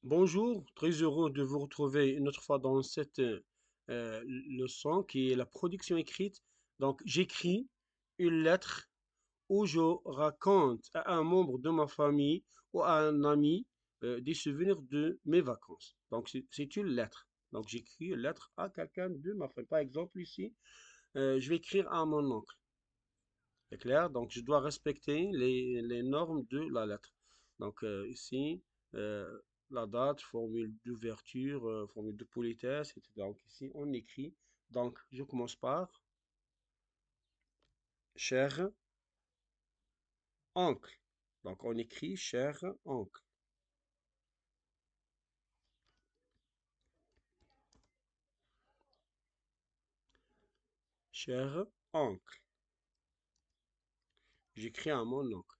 Bonjour, très heureux de vous retrouver une autre fois dans cette leçon qui est la production écrite. Donc, j'écris une lettre où je raconte à un membre de ma famille ou à un ami des souvenirs de mes vacances. Donc, c'est une lettre. Donc, j'écris une lettre à quelqu'un de ma famille. Par exemple, ici, je vais écrire à mon oncle. C'est clair? Donc, je dois respecter les normes de la lettre. Donc, ici, euh, la date, formule d'ouverture, formule de politesse, etc. Donc, ici, on écrit. Donc, je commence par cher oncle. Donc, on écrit cher oncle. Cher oncle. J'écris à mon oncle.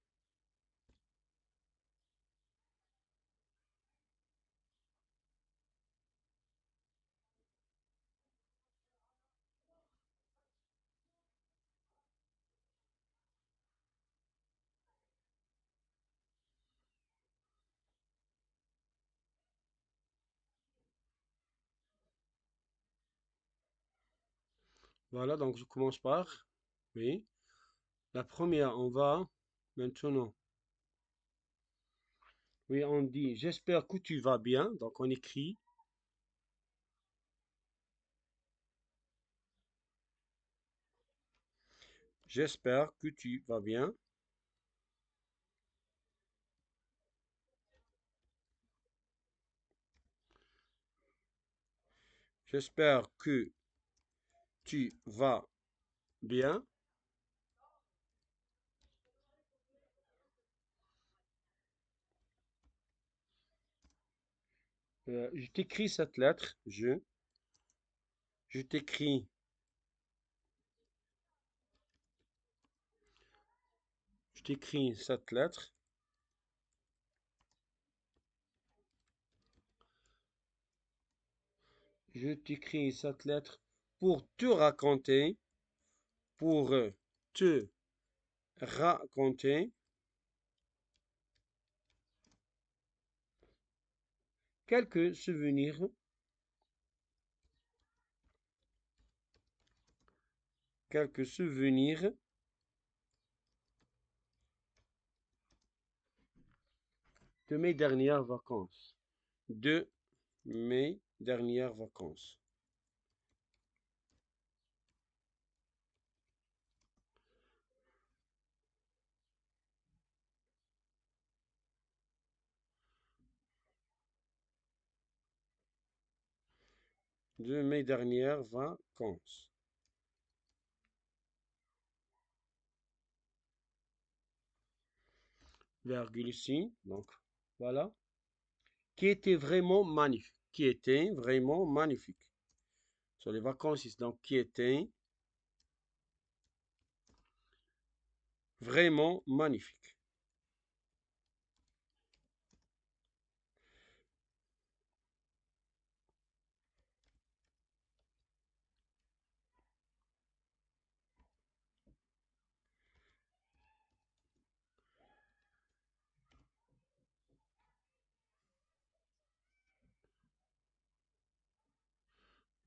Voilà, donc je commence par, oui, la première, on va maintenant. Oui, on dit, j'espère que tu vas bien. Donc, on écrit, j'espère que tu vas bien. J'espère que tu vas bien. Je t'écris cette lettre. Je t'écris, je t'écris cette lettre. Je t'écris cette lettre pour te raconter, pour te raconter quelques souvenirs, quelques souvenirs de mes dernières vacances. De mes dernières vacances. De mes dernières vacances. Virgule ici. Donc, voilà. Qui était vraiment magnifique. Qui était vraiment magnifique. Sur les vacances ici. Donc, qui était vraiment magnifique.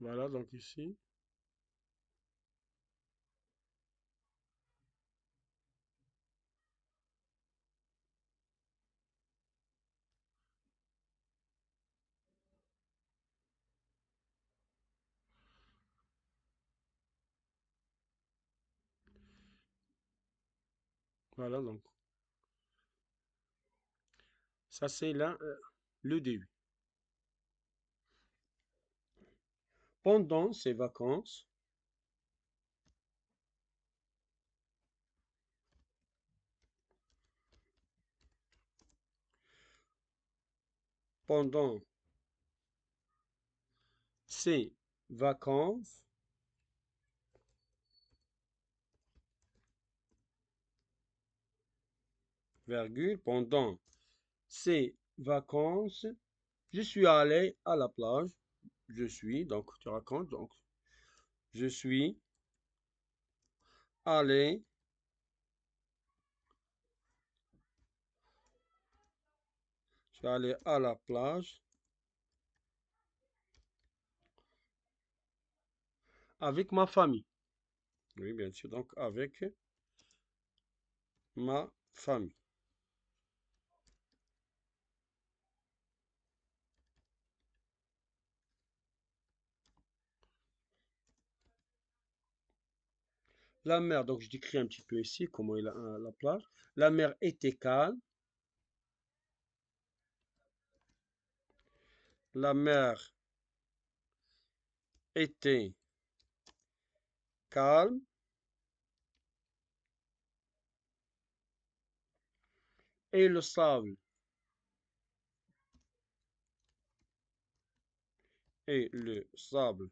Voilà, donc ici. Voilà, donc. Ça, c'est là le début. Pendant ces vacances, pendant ces vacances, virgule, pendant ces vacances, je suis allé à la plage. Je suis, donc tu racontes, donc je suis allé, je suis allé à la plage Avec ma famille. Oui, bien sûr. Donc, avec ma famille. La mer, donc je décris un petit peu ici comment est la plage. La mer était calme. La mer était calme. Et le sable. Et le sable.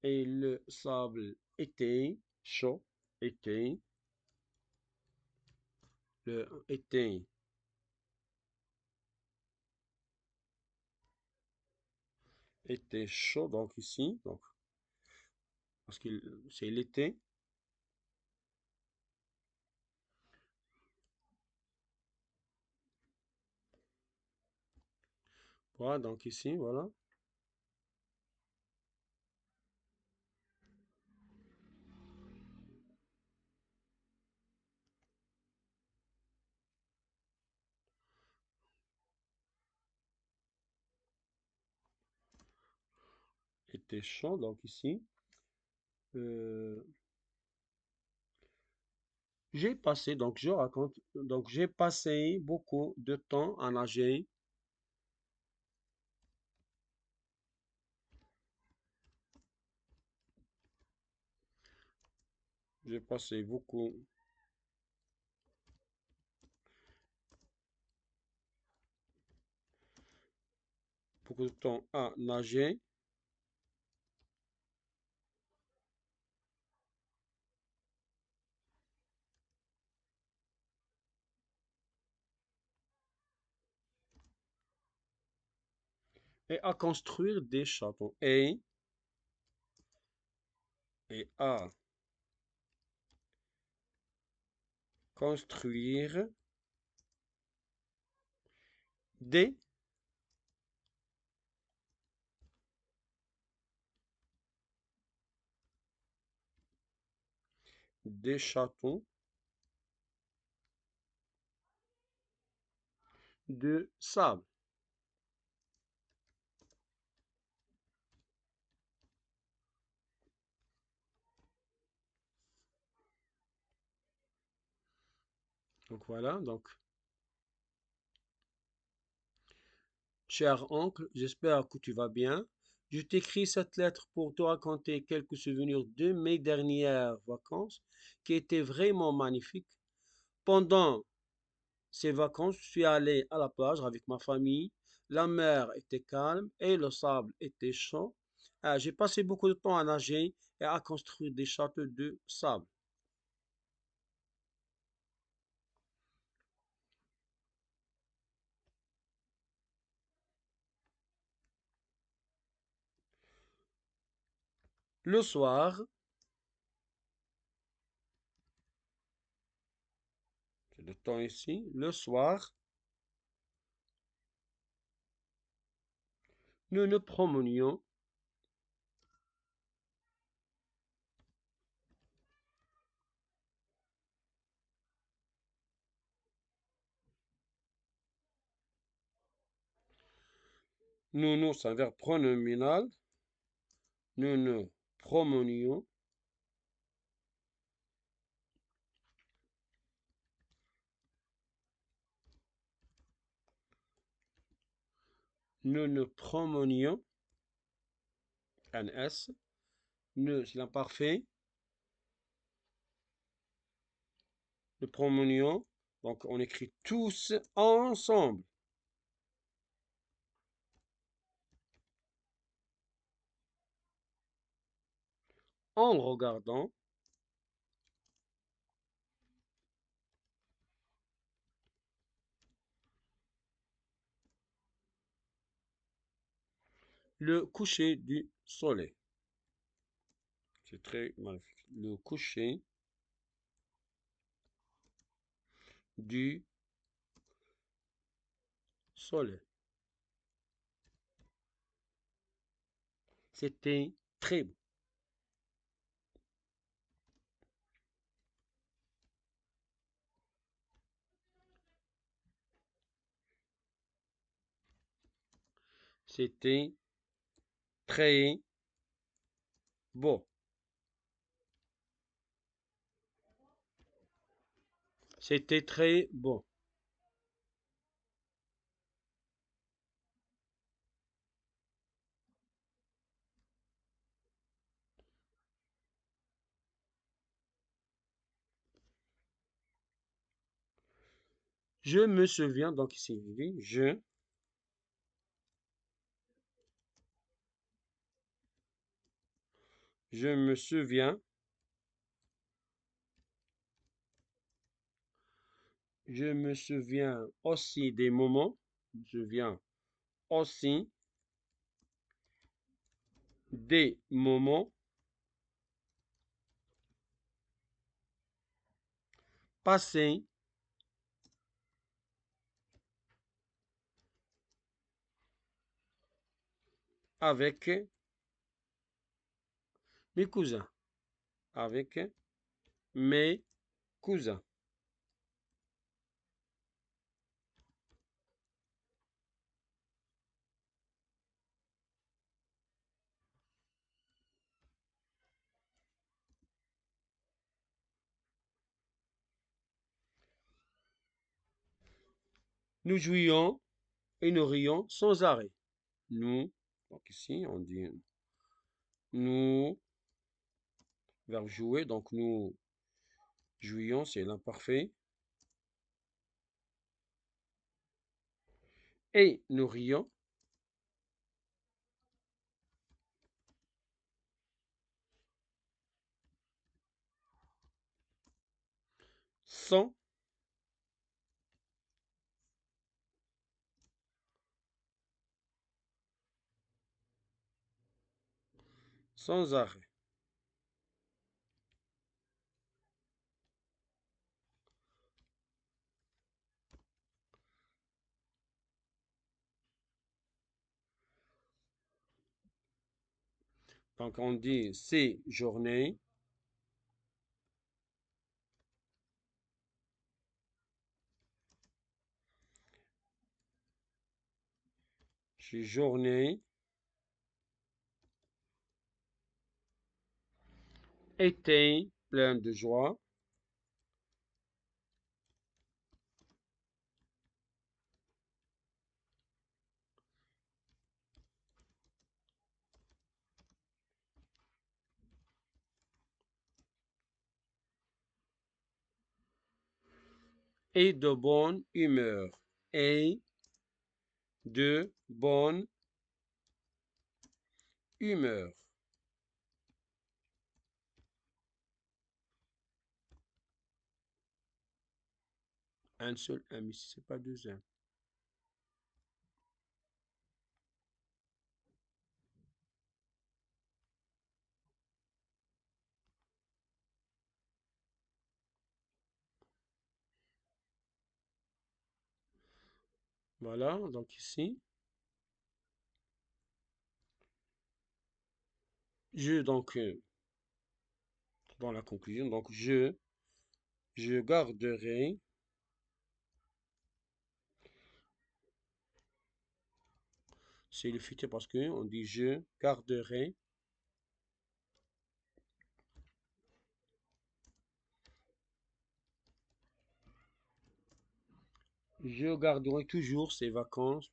Et le sable était chaud. Était. Le était chaud, donc ici, donc, parce que c'est l'été. Voilà, donc ici, voilà. Était chaud, donc ici. Euh, j'ai passé, donc je raconte, donc j'ai passé beaucoup de temps à nager. J'ai passé beaucoup de temps à nager et à construire des châteaux. Et à construire des, des châteaux de sable. Donc voilà, donc, cher oncle, j'espère que tu vas bien. Je t'écris cette lettre pour te raconter quelques souvenirs de mes dernières vacances qui étaient vraiment magnifiques. Pendant ces vacances, je suis allé à la plage avec ma famille. La mer était calme et le sable était chaud. J'ai passé beaucoup de temps à nager et à construire des châteaux de sable. Le soir, c'est le temps ici, le soir, nous nous promenions, nous, c'est un verbe pronominal, nous nous promenions, nous nous promenions, un S, nous, c'est l'imparfait, nous promenions, donc on écrit tous ensemble, en regardant le coucher du soleil. C'est très magnifique. Le coucher du soleil. C'était très beau. C'était très beau. C'était très beau. Je me souviens, donc ici, il dit, je me souviens, je me souviens aussi des moments, je viens aussi des moments passés avec mes cousins, avec mes cousins. Nous jouions et nous rions sans arrêt. Nous, donc ici on dit nous, verbe jouer, donc nous jouions, c'est l'imparfait. Et nous rions sans, sans arrêt. Donc on dit ces journées, ces journées étaient pleines de joie et de bonne humeur. Et de bonne humeur. Un seul M ici, c'est pas deux M. Voilà, donc ici, donc, dans la conclusion, donc je garderai, c'est le futur parce que on dit je garderai toujours ces vacances,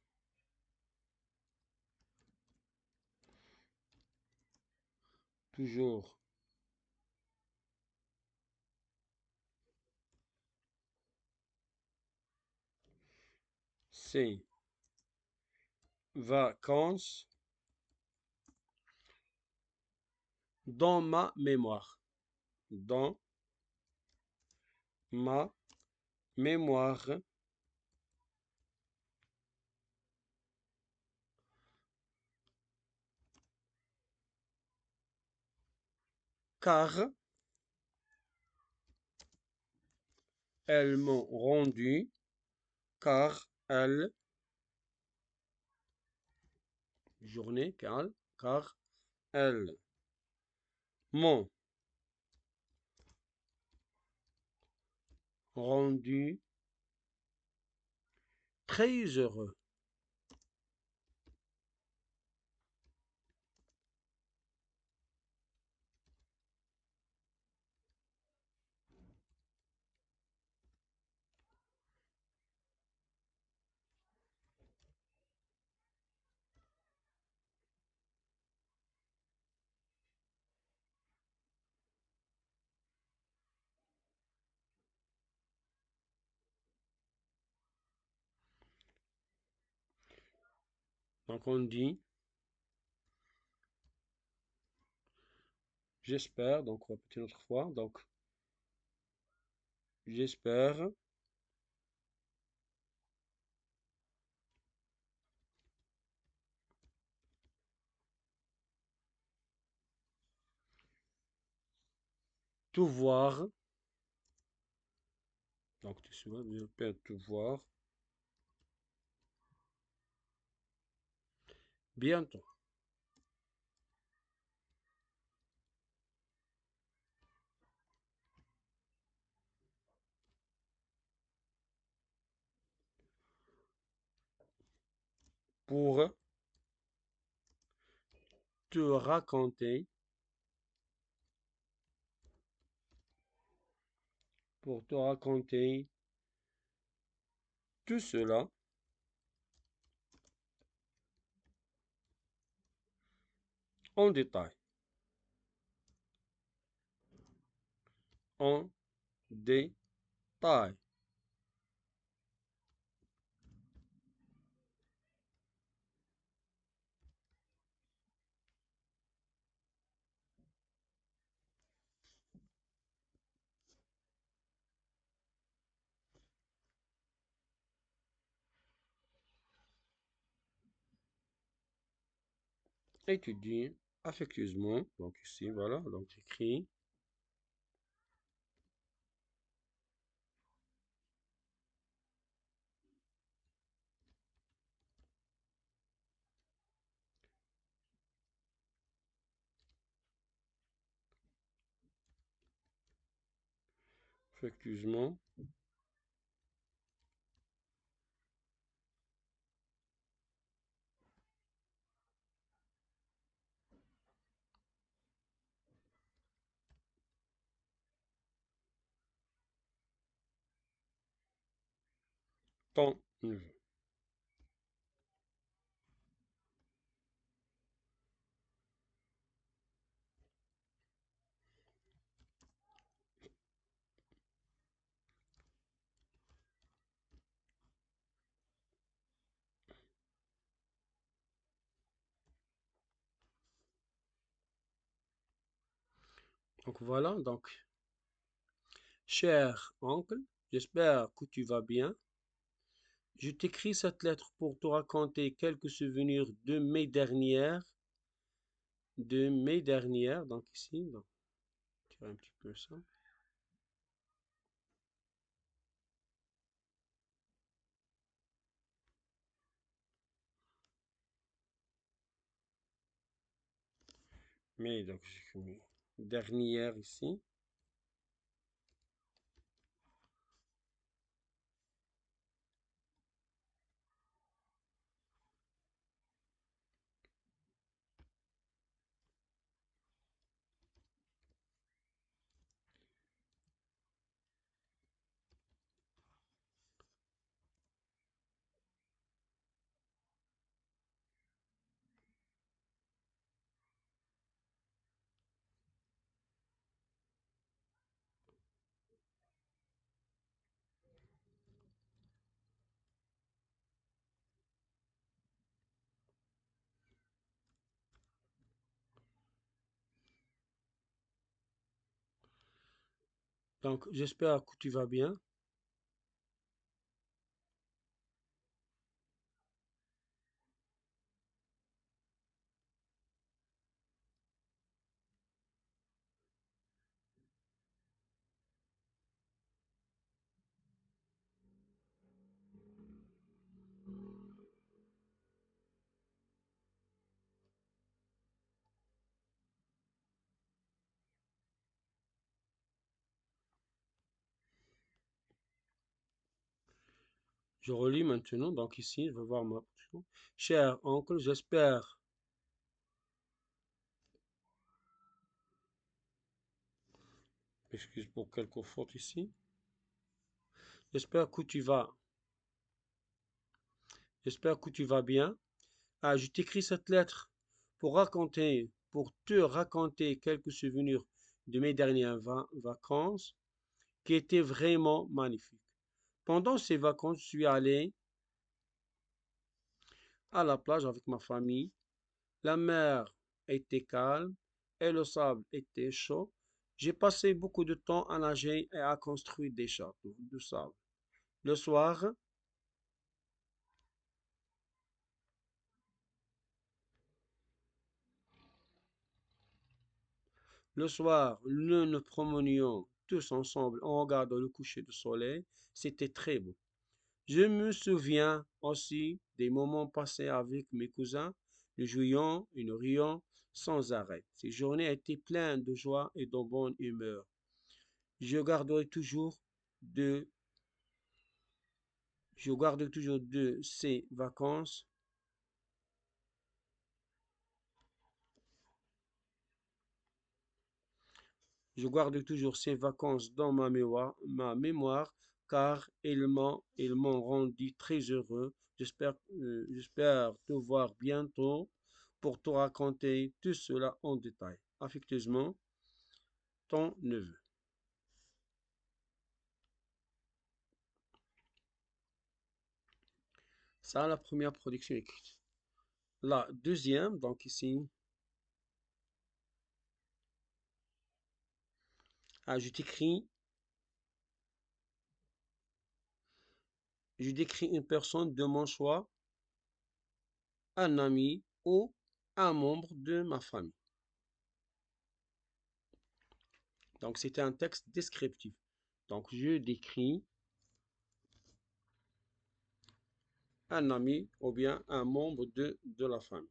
toujours ces vacances dans ma mémoire, dans ma mémoire, car elles m'ont rendu, car elles, journée, car elles m'ont rendu très heureux. Donc on dit, j'espère, donc on va répéter une autre fois. Donc, j'espère te voir. Donc, tu souhaites, j'espère te voir bientôt. Pour te raconter, pour te raconter tout cela en détail. En détail. Et tu dis affectueusement, donc ici, voilà, donc j'écris affectueusement ton neveu. Donc voilà, donc, cher oncle, j'espère que tu vas bien. Je t'écris cette lettre pour te raconter quelques souvenirs de mai dernière, donc ici, donc, tirer un petit peu ça. Mais donc, j'ai mis dernière ici. Donc, j'espère que tu vas bien. Je relis maintenant, donc ici, je vais voir ma option. Cher oncle, j'espère, excuse pour quelques fautes ici, j'espère que tu vas, j'espère que tu vas bien. Ah, je t'écris cette lettre pour te raconter quelques souvenirs de mes dernières vacances qui étaient vraiment magnifiques. Pendant ces vacances, je suis allé à la plage avec ma famille. La mer était calme et le sable était chaud. J'ai passé beaucoup de temps à nager et à construire des châteaux de sable. Le soir, le soir, nous nous promenions tous ensemble en regardant le coucher du soleil. C'était très beau. Je me souviens aussi des moments passés avec mes cousins. Nous jouions et nous rions sans arrêt. Ces journées étaient pleines de joie et de bonne humeur. Je garderai toujours de, je garde toujours de ces vacances. Je garde toujours ces vacances dans ma mémoire, car elles m'ont rendu très heureux. J'espère te voir bientôt pour te raconter tout cela en détail. Affectueusement, ton neveu. Ça, la première production écrite. La deuxième, donc ici, je t'écris, je décris une personne de mon choix, un ami ou un membre de ma famille. Donc, c'était un texte descriptif. Donc, je décris un ami ou bien un membre de la famille.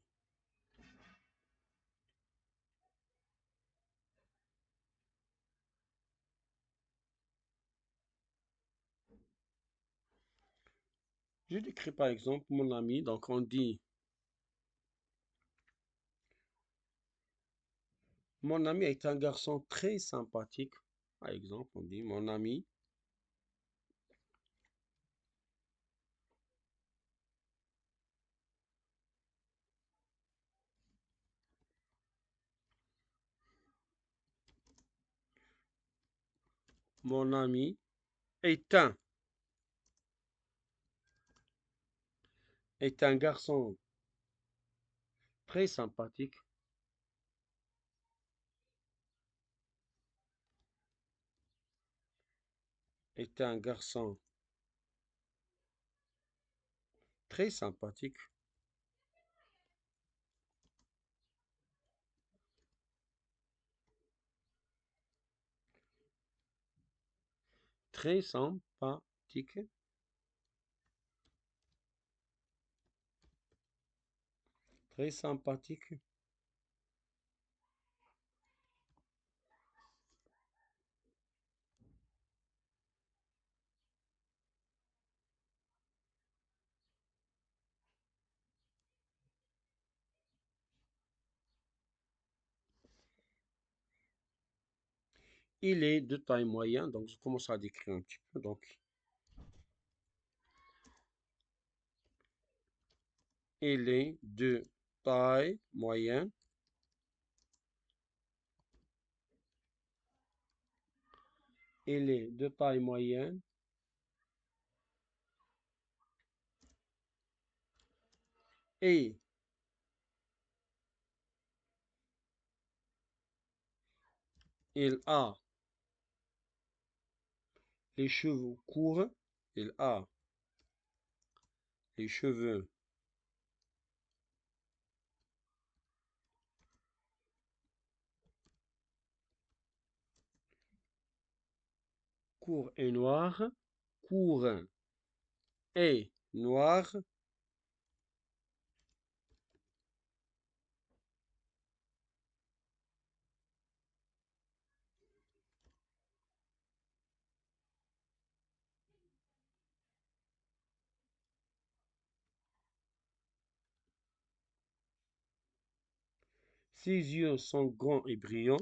Je décris par exemple mon ami. Donc, on dit, mon ami est un garçon très sympathique. Par exemple, on dit, mon ami est un, est un garçon très sympathique, est un garçon très sympathique, très sympathique. Très sympathique. Il est de taille moyenne, donc je commence à décrire un petit peu. Donc, il est de taille moyenne. Il est de taille moyenne et il a les cheveux courts. Il a les cheveux courts et noirs. Courts et noirs. Ses yeux sont grands et brillants.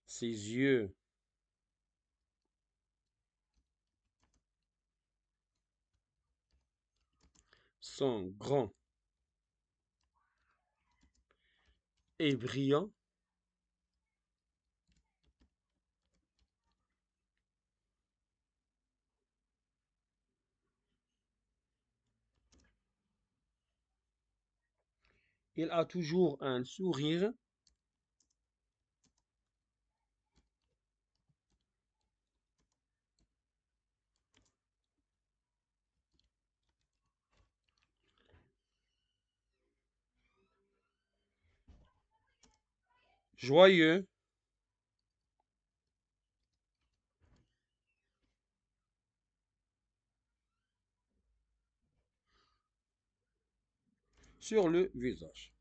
Ses yeux sont grands et brillants. Il a toujours un sourire joyeux sur le visage.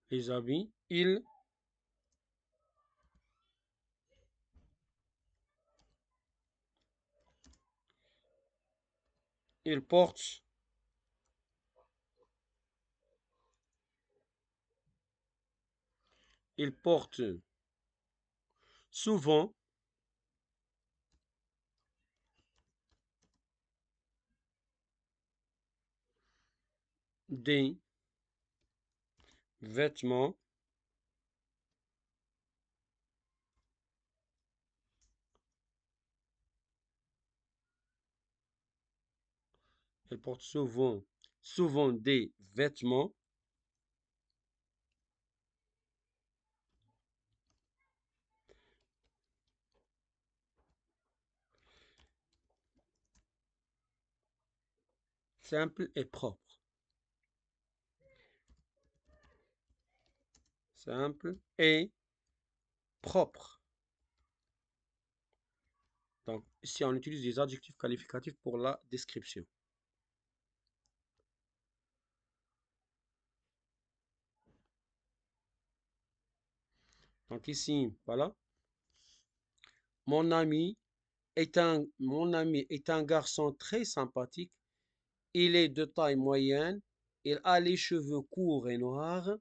Les amis, il porte il porte souvent des vêtements il porte souvent des vêtements simples et propres. Simples et propres. Donc, ici, on utilise des adjectifs qualificatifs pour la description. Donc, ici, voilà. Mon ami est un garçon très sympathique. Il est de taille moyenne. Il a les cheveux courts et noirs.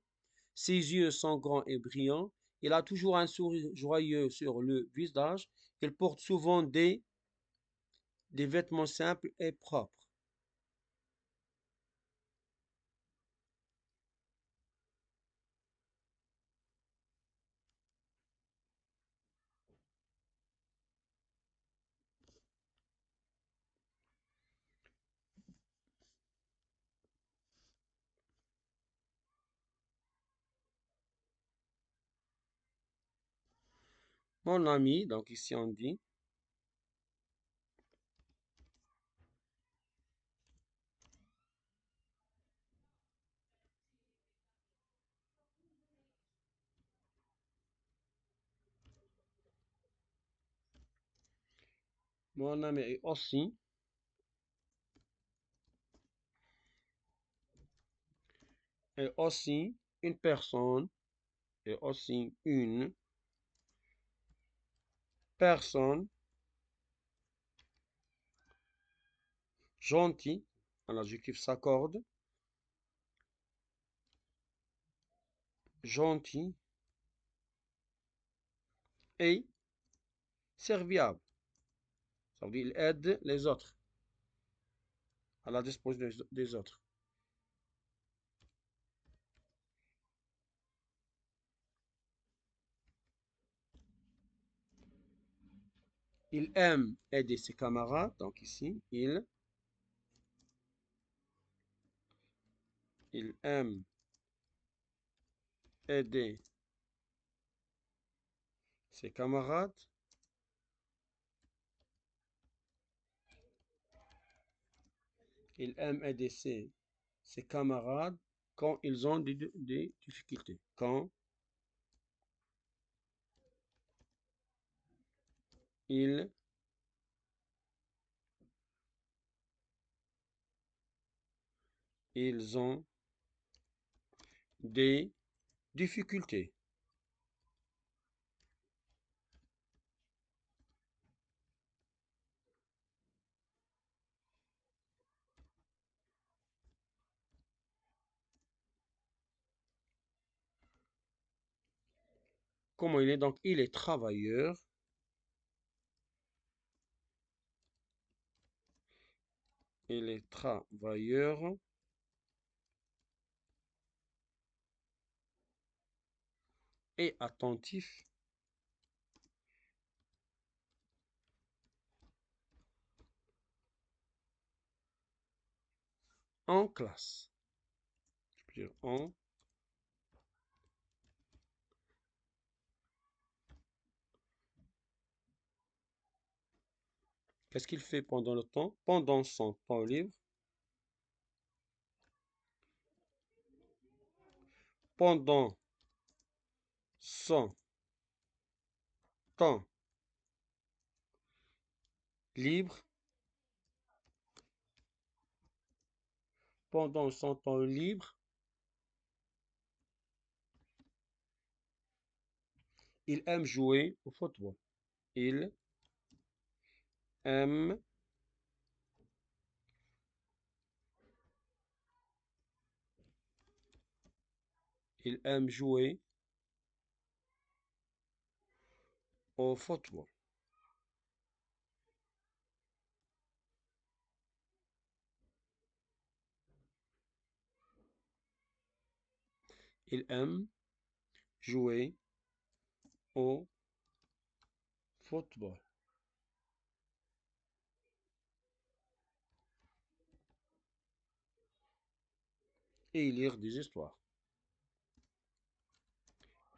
Ses yeux sont grands et brillants. Il a toujours un sourire joyeux sur le visage. Il porte souvent des vêtements simples et propres. Mon ami, donc ici on dit, mon ami est aussi une personne, est aussi une personne gentille, un adjectif s'accorde, gentil et serviable. Ça veut dire il aide les autres, à la disposition des autres. Il aime aider ses camarades, donc ici, il aime aider ses camarades. Il aime aider ses camarades quand ils ont des difficultés. Quand ils ont des difficultés. Comment il est? Donc, il est travailleur. Il est travailleur et attentif en classe. Je peux dire en. Qu'est-ce qu'il fait pendant le temps? Pendant son temps libre. Pendant son temps libre. Pendant son temps libre, il aime jouer au football. Il aime, il aime jouer au football. Il aime jouer au football. Et lire des histoires.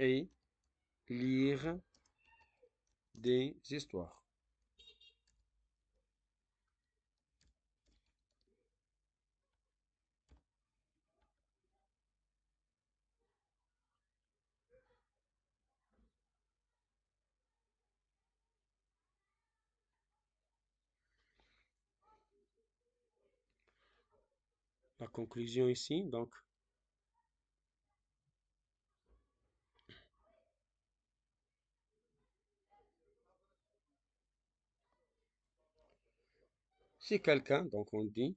Et lire des histoires. La conclusion ici, donc, c'est quelqu'un, donc on dit,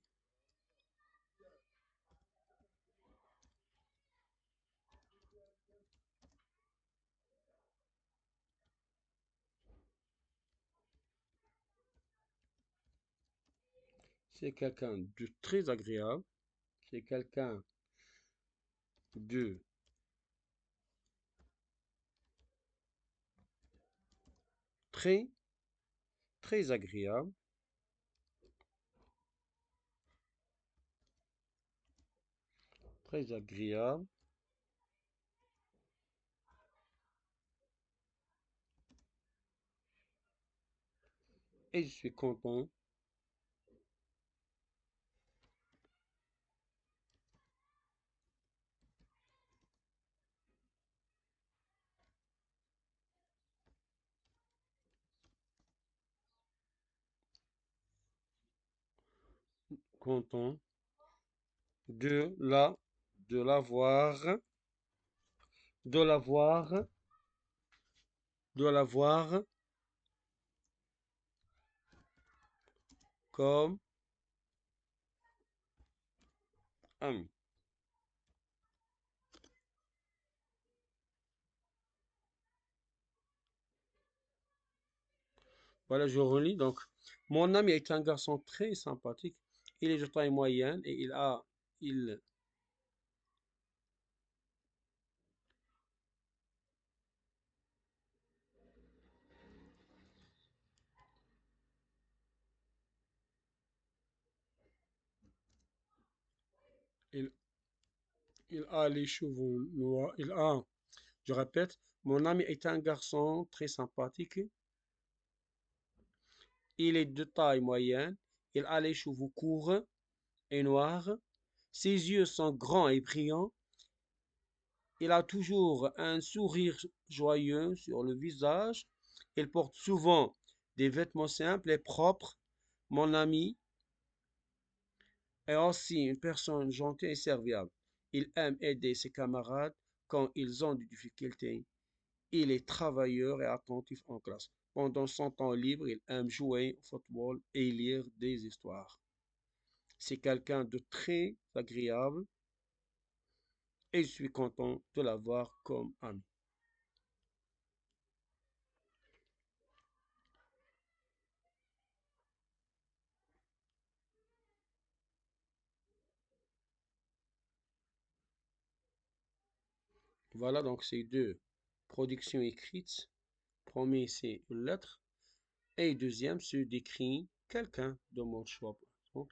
c'est quelqu'un de très agréable, c'est quelqu'un de très, très agréable, très agréable, et je suis content, content de la, de l'avoir, de l'avoir, de l'avoir comme ami. Voilà, je relis. Donc, mon ami est un garçon très sympathique. Il est de taille moyenne et il, il, il a les cheveux noirs. Je répète, mon ami est un garçon très sympathique. Il est de taille moyenne. Il a les cheveux courts et noirs. Ses yeux sont grands et brillants. Il a toujours un sourire joyeux sur le visage. Il porte souvent des vêtements simples et propres. Mon ami est aussi une personne gentille et serviable. Il aime aider ses camarades quand ils ont des difficultés. Il est travailleur et attentif en classe. Pendant son temps libre, il aime jouer au football et lire des histoires. C'est quelqu'un de très agréable et je suis content de l'avoir comme ami. Voilà donc ces deux productions écrites. Premier, c'est une lettre. Et deuxième, c'est décrit quelqu'un de mon choix. Donc,